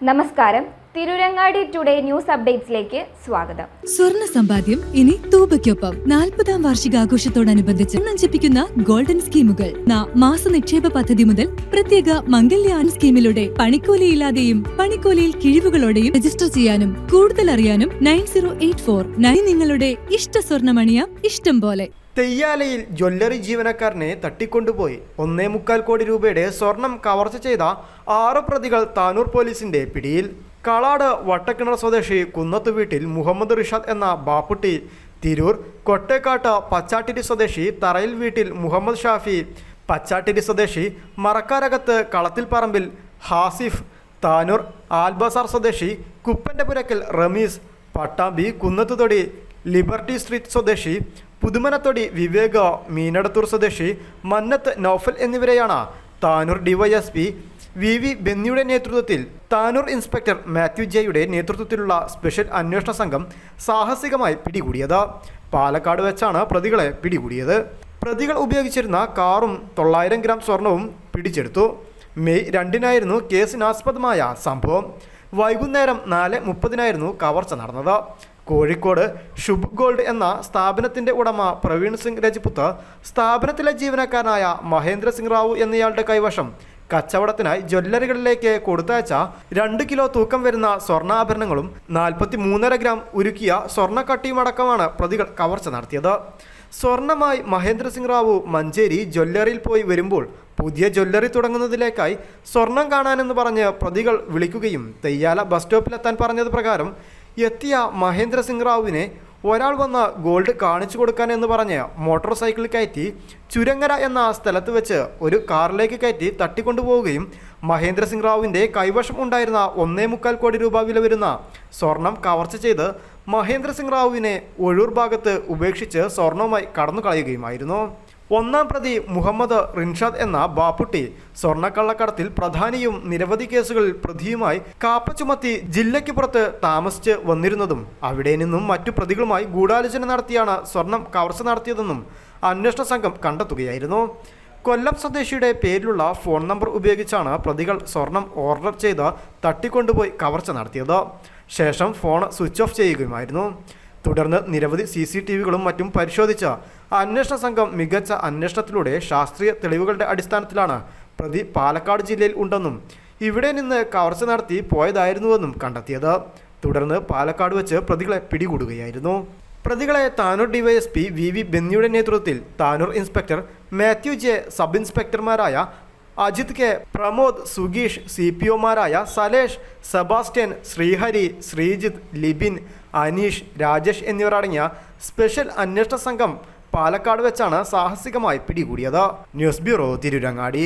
നമസ്കാരം. Tirurangadi today news അപ്ഡേറ്റ്സിലേക്ക് സ്വാഗതം. സ്വർണ്ണ സമ്പാദ്യം ഇനി തൂബയ്ക്കൊപ്പം 40-ാം വാർഷികാഘോഷത്തോടനുബന്ധിച്ച് നഞ്ചിപ്പിക്കുന്ന ഗോൾഡൻ സ്കീമുകൾ. മാസ നിക്ഷേപ പദ്ധതി മുതൽ പ്രത്യേക മംഗല്യാൻ സ്കീമിലൂടെ പണിക്കൂലിയില്ലാതെയും പണിക്കൂലിയിൽ കിഴിവുകളോടെയും രജിസ്റ്റർ ചെയ്യാനും കൂടുതൽ അറിയാനും 9084 നിങ്ങളുടെ ഇഷ്ട സ്വർണ്ണമണിയാം ഇഷ്ടം പോലെ. തെയ്യാലയിൽ ജ്വല്ലറി ജീവനക്കാരനെ തട്ടിക്കൊണ്ടുപോയി 1.25 കോടി രൂപയുടെ സ്വർണം കവർച്ച ചെയ്ത 6 പ്രതികൾ താനൂർ പോലീസിന്റെ പിടിയിൽ. കളാട് വട്ടക്കിണർ സ്വദേശി കുന്നത്ത് വീട്ടിൽ മുഹമ്മദ് റിഷാദ് എന്ന ബാപ്പുട്ടി, തിരൂർ കൊട്ടേക്കാട്ട് പച്ചാട്ടിരി സ്വദേശി തറയിൽ വീട്ടിൽ മുഹമ്മദ് ഷാഫി, പച്ചാട്ടിരി സ്വദേശി മറക്കാരകത്ത് കളത്തിൽ പറമ്പിൽ ഹാസിഫ്, താനൂർ ആൽബസാർ സ്വദേശി കുപ്പന്റെ പുരക്കൽ റമീസ്, പട്ടാമ്പി കുന്നത്തുതൊടി ലിബർട്ടി സ്ട്രീറ്റ് സ്വദേശി പുതുമനത്തൊടി വിവേക, മീനടത്തൂർ സ്വദേശി മന്നത്ത് നൌഫൽ എന്നിവരെയാണ് താനൂർ ഡിവൈഎസ്പി വി ബെന്നിയുടെ നേതൃത്വത്തിൽ താനൂർ ഇൻസ്പെക്ടർ മാത്യു ജെയുടെ നേതൃത്വത്തിലുള്ള സ്പെഷ്യൽ അന്വേഷണ സംഘം സാഹസികമായി പിടികൂടിയത്. പാലക്കാട് വെച്ചാണ് പ്രതികളെ പിടികൂടിയത്. പ്രതികൾ ഉപയോഗിച്ചിരുന്ന കാറും 900 ഗ്രാം സ്വർണവും പിടിച്ചെടുത്തു. മെയ് 2-നായിരുന്നു കേസിനാസ്പദമായ സംഭവം. വൈകുന്നേരം 4:30-നായിരുന്നു കവർച്ച നടന്നത്. കോഴിക്കോട് ശുഭ് ഗോൾഡ് എന്ന സ്ഥാപനത്തിൻ്റെ ഉടമ പ്രവീൺ സിംഗ് രജ്പുത്ത്, സ്ഥാപനത്തിലെ ജീവനക്കാരനായ മഹേന്ദ്ര സിംഗ് റാവു എന്നയാളുടെ കൈവശം കച്ചവടത്തിനായി ജ്വല്ലറികളിലേക്ക് കൊടുത്തയച്ച 2 കിലോ തൂക്കം വരുന്ന സ്വർണ്ണാഭരണങ്ങളും 43.5 ഗ്രാം ഉരുക്കിയ സ്വർണ്ണക്കട്ടിയുമടക്കമാണ് പ്രതികൾ കവർച്ച നടത്തിയത്. സ്വർണമായി മഹേന്ദ്ര സിംഗ് റാവു മഞ്ചേരി ജ്വല്ലറിയിൽ പോയി വരുമ്പോൾ പുതിയ ജ്വല്ലറി തുടങ്ങുന്നതിലേക്കായി സ്വർണം കാണാനെന്ന് പറഞ്ഞ് പ്രതികൾ വിളിക്കുകയും തെയ്യാല ബസ് സ്റ്റോപ്പിലെത്താൻ പറഞ്ഞത് പ്രകാരം എത്തിയ മഹേന്ദ്ര സിംഗ് റാവുവിനെ ഒരാൾ വന്ന് ഗോൾഡ് കാണിച്ചു കൊടുക്കാൻ എന്ന് പറഞ്ഞ് മോട്ടോർ സൈക്കിളിൽ കയറ്റി ചുരങ്ങര എന്ന സ്ഥലത്ത് വെച്ച് ഒരു കാറിലേക്ക് കയറ്റി തട്ടിക്കൊണ്ടുപോവുകയും മഹേന്ദ്ര സിംഗ് റാവുവിൻ്റെ കൈവശം ഉണ്ടായിരുന്ന 1.25 കോടി രൂപ വില വരുന്ന സ്വർണം കവർച്ച ചെയ്ത് മഹേന്ദ്ര സിംഗ് റാവുവിനെ ഒഴൂർ ഭാഗത്ത് ഉപേക്ഷിച്ച് സ്വർണവുമായി കടന്നു കളയുകയുമായിരുന്നു. 1-ാം പ്രതി മുഹമ്മദ് റിൻഷാദ് എന്ന ബാപ്പുട്ടി സ്വർണ്ണക്കള്ളക്കടത്തിൽ പ്രധാനിയും നിരവധി കേസുകളിൽ പ്രതിയുമായി കാപ്പ ചുമത്തി ജില്ലയ്ക്ക് പുറത്ത് താമസിച്ച് വന്നിരുന്നതും അവിടെ നിന്നും മറ്റു പ്രതികളുമായി ഗൂഢാലോചന നടത്തിയാണ് സ്വർണം കവർച്ച നടത്തിയതെന്നും അന്വേഷണ സംഘം കണ്ടെത്തുകയായിരുന്നു. കൊല്ലം സ്വദേശിയുടെ പേരിലുള്ള ഫോൺ നമ്പർ ഉപയോഗിച്ചാണ് പ്രതികൾ സ്വർണം ഓർഡർ ചെയ്ത് തട്ടിക്കൊണ്ടുപോയി കവർച്ച നടത്തിയത്. ശേഷം ഫോൺ സ്വിച്ച് ഓഫ് ചെയ്യുകയുമായിരുന്നു. തുടർന്ന് നിരവധി CCTVകളും മറ്റും പരിശോധിച്ച അന്വേഷണ സംഘം മികച്ച അന്വേഷണത്തിലൂടെ ശാസ്ത്രീയ തെളിവുകളുടെ അടിസ്ഥാനത്തിലാണ് പ്രതി പാലക്കാട് ജില്ലയിൽ ഉണ്ടെന്നും ഇവിടെ നിന്ന് കവർച്ച നടത്തി പോയതായിരുന്നുവെന്നും കണ്ടെത്തിയത്. തുടർന്ന് പാലക്കാട് വെച്ച് പ്രതികളെ പിടികൂടുകയായിരുന്നു. പ്രതികളെ താനൂർ ഡിവൈഎസ്പി വി ബെന്നിയുടെ നേതൃത്വത്തിൽ Tanur inspector Mathew J, sub ഇൻസ്പെക്ടർമാരായ അജിത് കെ, പ്രമോദ്, സുഗീഷ്, CPOമാരായ സലേഷ്, സെബാസ്റ്റ്യൻ, ശ്രീഹരി, ശ്രീജിത്ത്, ലിബിൻ, അനീഷ്, രാജേഷ് എന്നിവരടങ്ങിയ സ്പെഷ്യൽ അന്വേഷണ സംഘം പാലക്കാട് വെച്ചാണ് സാഹസികമായി പിടികൂടിയത്. News bureau, Tirurangadi.